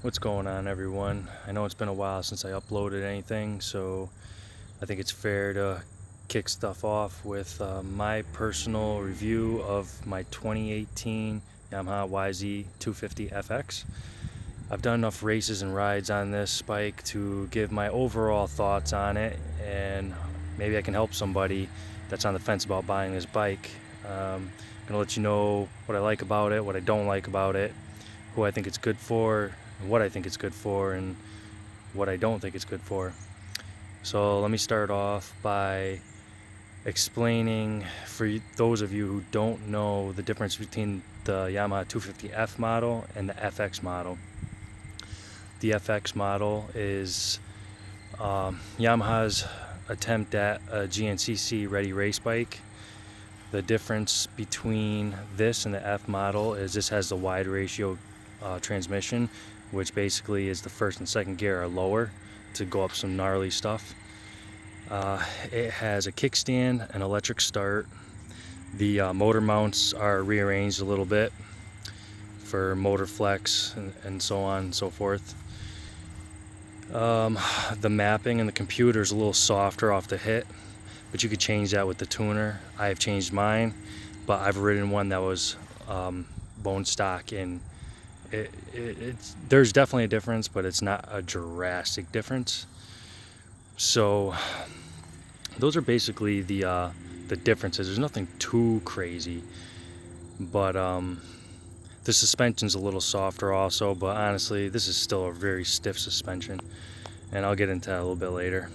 What's going on, everyone? I know it's been a while since I uploaded anything, so I think it's fair to kick stuff off with my personal review of my 2018 Yamaha yz250FX. I've done enough races and rides on this bike to give my overall thoughts on it, and maybe I can help somebody that's on the fence about buying this bike. I'm gonna let you know what I like about it, what I don't like about it, who I think it's good for, what I think it's good for, and what I don't think it's good for. So let me start off by explaining, for those of you who don't know, the difference between the Yamaha 250F model and the FX model. The FX model is Yamaha's attempt at a GNCC ready race bike. The difference between this and the F model is this has the wide ratio transmission, which basically is the first and second gear are lower to go up some gnarly stuff. It has a kickstand, an electric start. The motor mounts are rearranged a little bit for motor flex and so on and so forth. The mapping and the computer is a little softer off the hit, but you could change that with the tuner. I have changed mine, but I've ridden one that was bone stock, and there's definitely a difference, but it's not a drastic difference. So those are basically the differences. There's nothing too crazy, but the suspension's a little softer also, but honestly this is still a very stiff suspension, and I'll get into that a little bit later.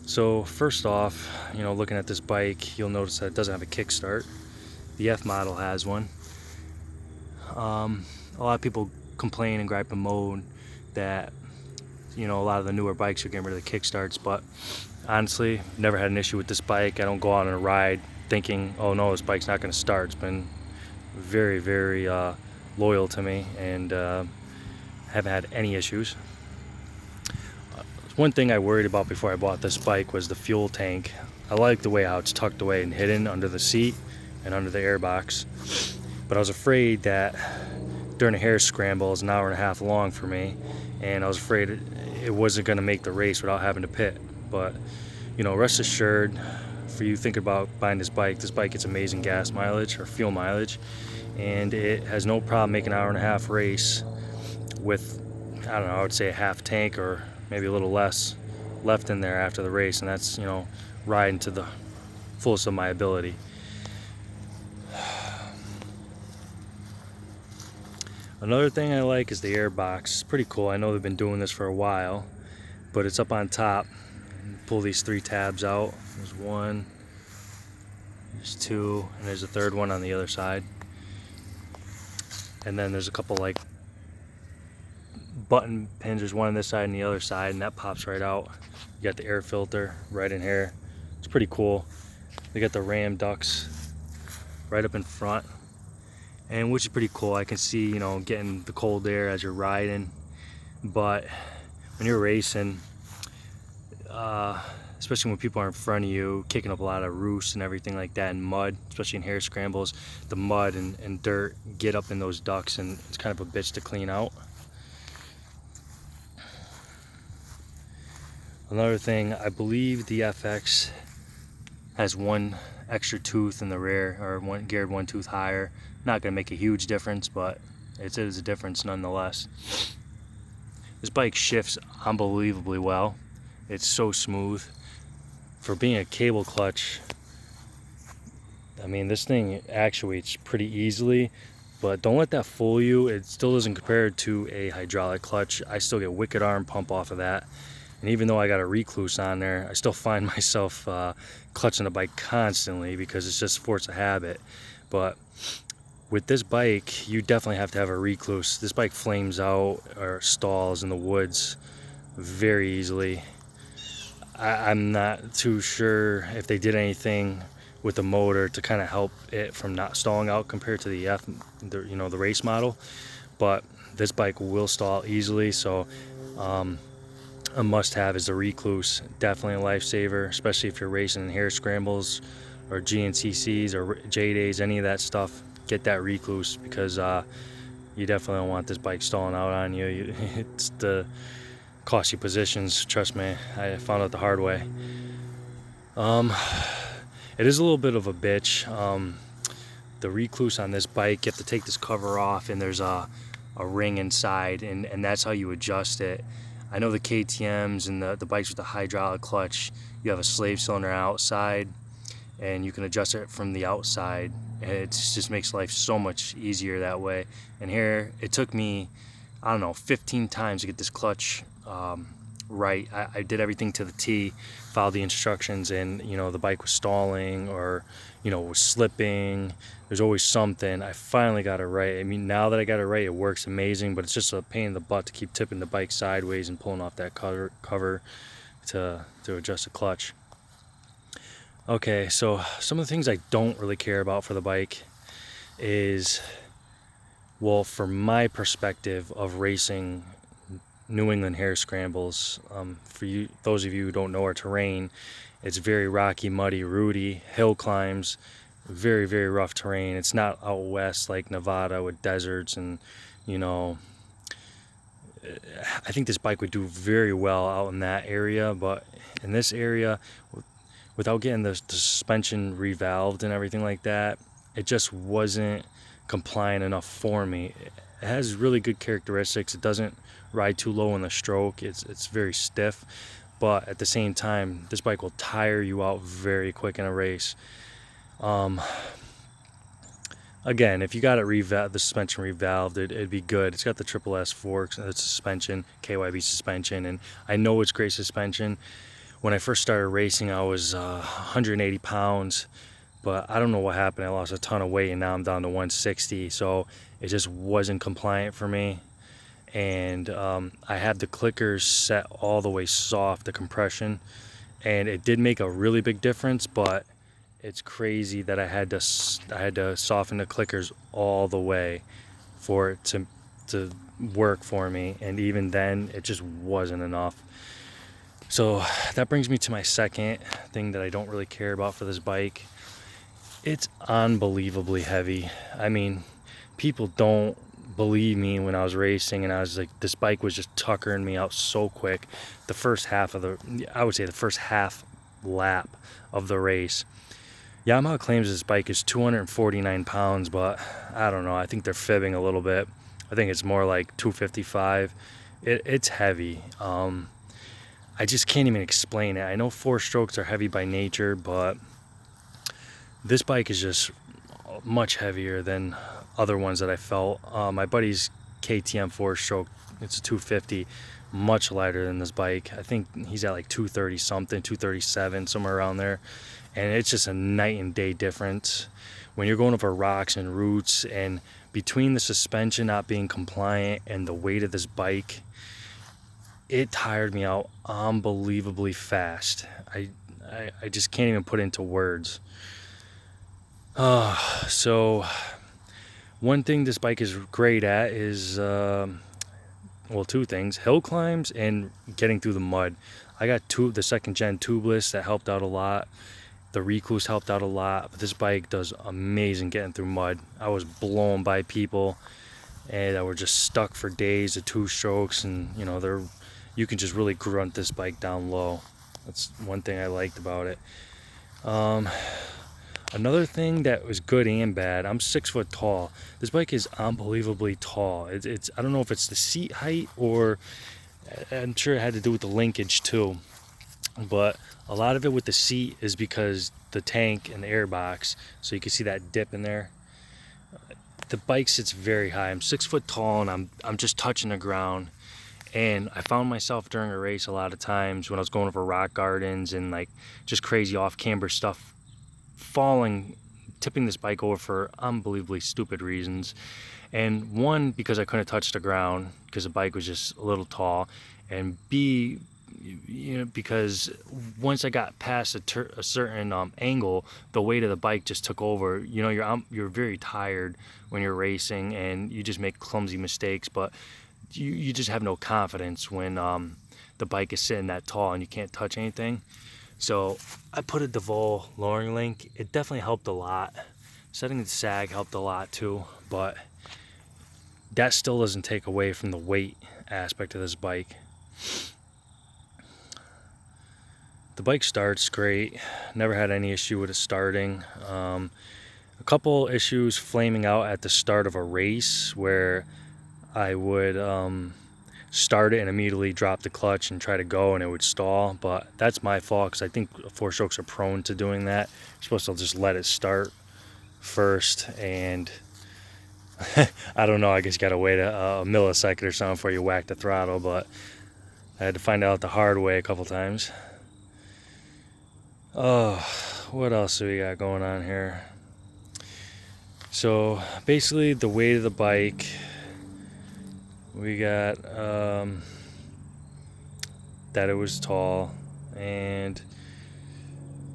So first off, looking at this bike, you'll notice that it doesn't have a kickstart. The F model has one. A lot of people complain and gripe and moan that a lot of the newer bikes are getting rid of the kickstarts, but honestly, never had an issue with this bike. I don't go out on a ride thinking, oh no, this bike's not going to start. It's been very, very loyal to me, and haven't had any issues. One thing I worried about before I bought this bike was the fuel tank. I like the way how it's tucked away and hidden under the seat and under the airbox, but I was afraid that during a hair scramble, it's an hour and a half long for me, and I was afraid it wasn't going to make the race without having to pit. But rest assured, for you thinking about buying this bike gets amazing gas mileage or fuel mileage, and it has no problem making an hour and a half race with, I don't know, I would say a half tank or maybe a little less left in there after the race, and that's riding to the fullest of my ability. Another thing I like is the airbox. It's pretty cool. I know they've been doing this for a while, but it's up on top. Pull these 3 tabs out. There's one, there's 2, and there's a third one on the other side. And then there's a couple like button pins. There's one on this side and the other side, and that pops right out. You got the air filter right in here. It's pretty cool. They got the ram ducts right up in front, and which is pretty cool. I can see, getting the cold air as you're riding. But when you're racing, especially when people are in front of you, kicking up a lot of roost and everything like that, and mud, especially in hair scrambles, the mud and dirt get up in those ducts, and it's kind of a bitch to clean out. Another thing, I believe the FX has one extra tooth in the rear, or geared one tooth higher. Not going to make a huge difference, but it is a difference nonetheless. This bike shifts unbelievably well. It's so smooth. For being a cable clutch, I mean, this thing actuates pretty easily, but don't let that fool you. It still doesn't compare to a hydraulic clutch. I still get wicked arm pump off of that. And even though I got a recluse on there, I still find myself clutching the bike constantly because it's just force of habit. But with this bike, you definitely have to have a recluse. This bike flames out or stalls in the woods very easily. I'm not too sure if they did anything with the motor to kind of help it from not stalling out compared to the the race model. But this bike will stall easily, so a must-have is the recluse. Definitely a lifesaver, especially if you're racing in hair scrambles or GNCCs or J-Days, any of that stuff. Get that recluse, because you definitely don't want this bike stalling out on you. It's the cost you positions, trust me. I found out the hard way. It is a little bit of a bitch. The recluse on this bike, you have to take this cover off, and there's a ring inside, and that's how you adjust it. I know the KTMs and the bikes with the hydraulic clutch, you have a slave cylinder outside, and you can adjust it from the outside. It just makes life so much easier that way. And here, it took me, I don't know, 15 times to get this clutch right. I did everything to the T, followed the instructions, and you know, the bike was stalling, or you know, was slipping. There's always something. I finally got it right. I mean, now that I got it right, it works amazing, but it's just a pain in the butt to keep tipping the bike sideways and pulling off that cover to adjust the clutch. Okay, so some of the things I don't really care about for the bike is, well, from my perspective of racing New England hare scrambles, for you, those of you who don't know our terrain, it's very rocky, muddy, rooty, hill climbs, very, very rough terrain. It's not out west like Nevada with deserts, and you know, I think this bike would do very well out in that area, but in this area, without getting the suspension revalved and everything like that, it just wasn't compliant enough for me. It has really good characteristics. It doesn't ride too low in the stroke. It's very stiff, but at the same time, this bike will tire you out very quick in a race. Again, if you got it the suspension revalved, it'd be good. It's got the triple S forks, the suspension, KYB suspension, and I know it's great suspension. When I first started racing, I was 180 pounds, but I don't know what happened. I lost a ton of weight, and now I'm down to 160, so it just wasn't compliant for me. And I had the clickers set all the way soft, the compression, and it did make a really big difference, but it's crazy that I had to soften the clickers all the way for it to work for me, and even then it just wasn't enough. So that brings me to my second thing that I don't really care about for this bike. It's unbelievably heavy. I mean, people don't believe me when I was racing, and I was like, this bike was just tuckering me out so quick. The first half lap of the race. Yamaha claims this bike is 249 pounds, but I don't know. I think they're fibbing a little bit. I think it's more like 255. It's heavy. I just can't even explain it. I know four strokes are heavy by nature, but this bike is just much heavier than other ones that I felt. My buddy's KTM 4-stroke, it's a 250, much lighter than this bike. I think he's at like 230 something, 237, somewhere around there. And it's just a night and day difference when you're going over rocks and roots, and between the suspension not being compliant and the weight of this bike, it tired me out unbelievably fast. I just can't even put into words. So one thing this bike is great at is, well, two things: hill climbs and getting through the mud. I got the second gen tubeless that helped out a lot. The recluse helped out a lot, but this bike does amazing getting through mud. I was blown by people and that were just stuck for days at 2 strokes, and you know, you can just really grunt this bike down low. That's one thing I liked about it. Another thing that was good and bad, I'm 6 foot tall. This bike is unbelievably tall. It's I don't know if it's the seat height, or I'm sure it had to do with the linkage too, but a lot of it with the seat is because the tank and the air box, so you can see that dip in there. The bike sits very high. I'm 6 foot tall, and I'm just touching the ground. And I found myself during a race a lot of times when I was going over rock gardens and like just crazy off-camber stuff, tipping this bike over for unbelievably stupid reasons. And one, because I couldn't touch the ground because the bike was just a little tall, and B, you know, because once I got past a certain angle, the weight of the bike just took over. You know, you're very tired when you're racing, and you just make clumsy mistakes, but you just have no confidence when the bike is sitting that tall and you can't touch anything. So I put a DeVol lowering link. It definitely helped a lot. Setting the sag helped a lot too, but that still doesn't take away from the weight aspect of this bike. The bike starts great, never had any issue with it starting. A couple issues flaming out at the start of a race where I would start it and immediately drop the clutch and try to go and it would stall, but that's my fault because I think four strokes are prone to doing that. You're supposed to just let it start first, and I don't know, I guess you gotta wait a millisecond or something before you whack the throttle, but I had to find out the hard way a couple times. Oh, what else do we got going on here? So basically the weight of the bike, we got that it was tall, and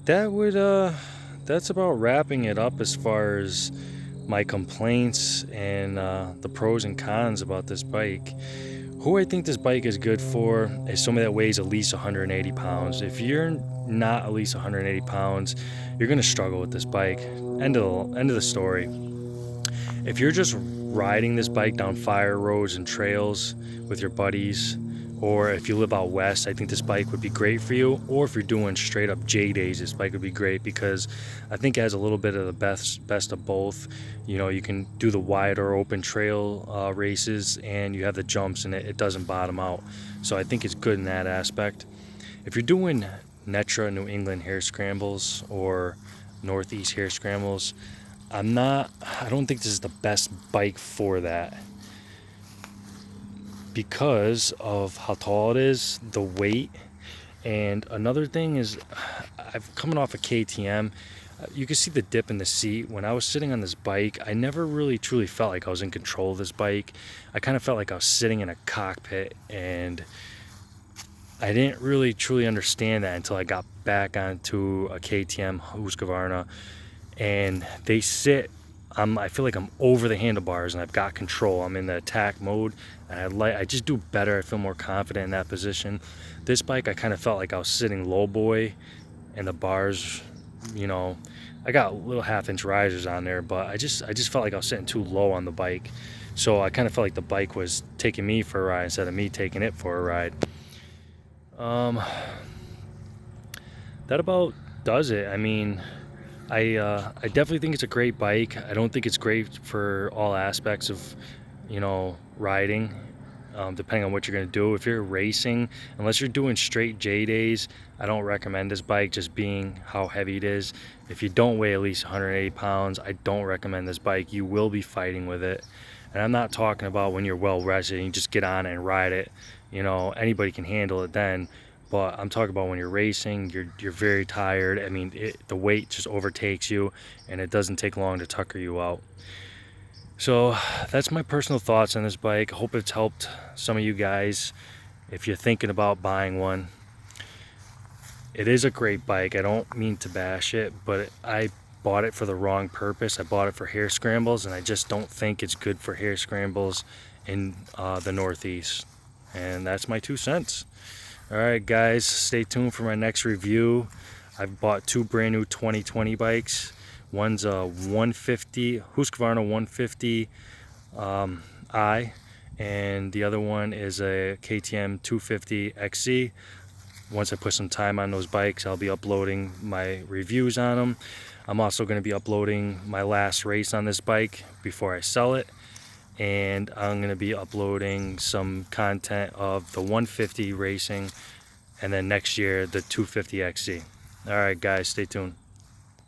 that's about wrapping it up as far as my complaints and the pros and cons about this bike. Who I think this bike is good for is somebody that weighs at least 180 pounds. If you're not at least 180 pounds, you're gonna struggle with this bike. End of the story. If you're just riding this bike down fire roads and trails with your buddies, or if you live out west, I think this bike would be great for you. Or if you're doing straight up J days, this bike would be great because I think it has a little bit of the best of both. You know, you can do the wider open trail races, and you have the jumps, and it doesn't bottom out. So I think it's good in that aspect. If you're doing Netra New England hare scrambles or Northeast hare scrambles, I don't think this is the best bike for that, because of how tall it is, the weight. And another thing is, I've coming off a KTM, you can see the dip in the seat. When I was sitting on this bike, I never really truly felt like I was in control of this bike. I kind of felt like I was sitting in a cockpit, and I didn't really truly understand that until I got back onto a KTM Husqvarna, and they sit, I feel like I'm over the handlebars and I've got control. I'm in the attack mode, and I just do better. I feel more confident in that position. This bike, I kind of felt like I was sitting low boy, and the bars, you know, I got little 1/2-inch risers on there, but I just felt like I was sitting too low on the bike. So I kind of felt like the bike was taking me for a ride instead of me taking it for a ride. That about does it. I mean, I definitely think it's a great bike. I don't think it's great for all aspects of, you know, riding, depending on what you're going to do. If you're racing, unless you're doing straight J days, I don't recommend this bike, just being how heavy it is. If you don't weigh at least 180 pounds, I don't recommend this bike. You will be fighting with it. And I'm not talking about when you're well rested and you just get on it and ride it. You know, anybody can handle it then. But I'm talking about when you're racing, you're very tired. I mean, the weight just overtakes you, and it doesn't take long to tucker you out. So that's my personal thoughts on this bike. I hope it's helped some of you guys if you're thinking about buying one. It is a great bike. I don't mean to bash it, but I bought it for the wrong purpose. I bought it for hare scrambles, and I just don't think it's good for hare scrambles in the Northeast. And that's my 2 cents. Alright guys, stay tuned for my next review. I've bought 2 brand new 2020 bikes. One's a 150 Husqvarna 150 I, and the other one is a KTM 250 XC. Once I put some time on those bikes, I'll be uploading my reviews on them. I'm also going to be uploading my last race on this bike before I sell it. And I'm going to be uploading some content of the 150 racing, and then next year the 250 XC. All right guys, stay tuned.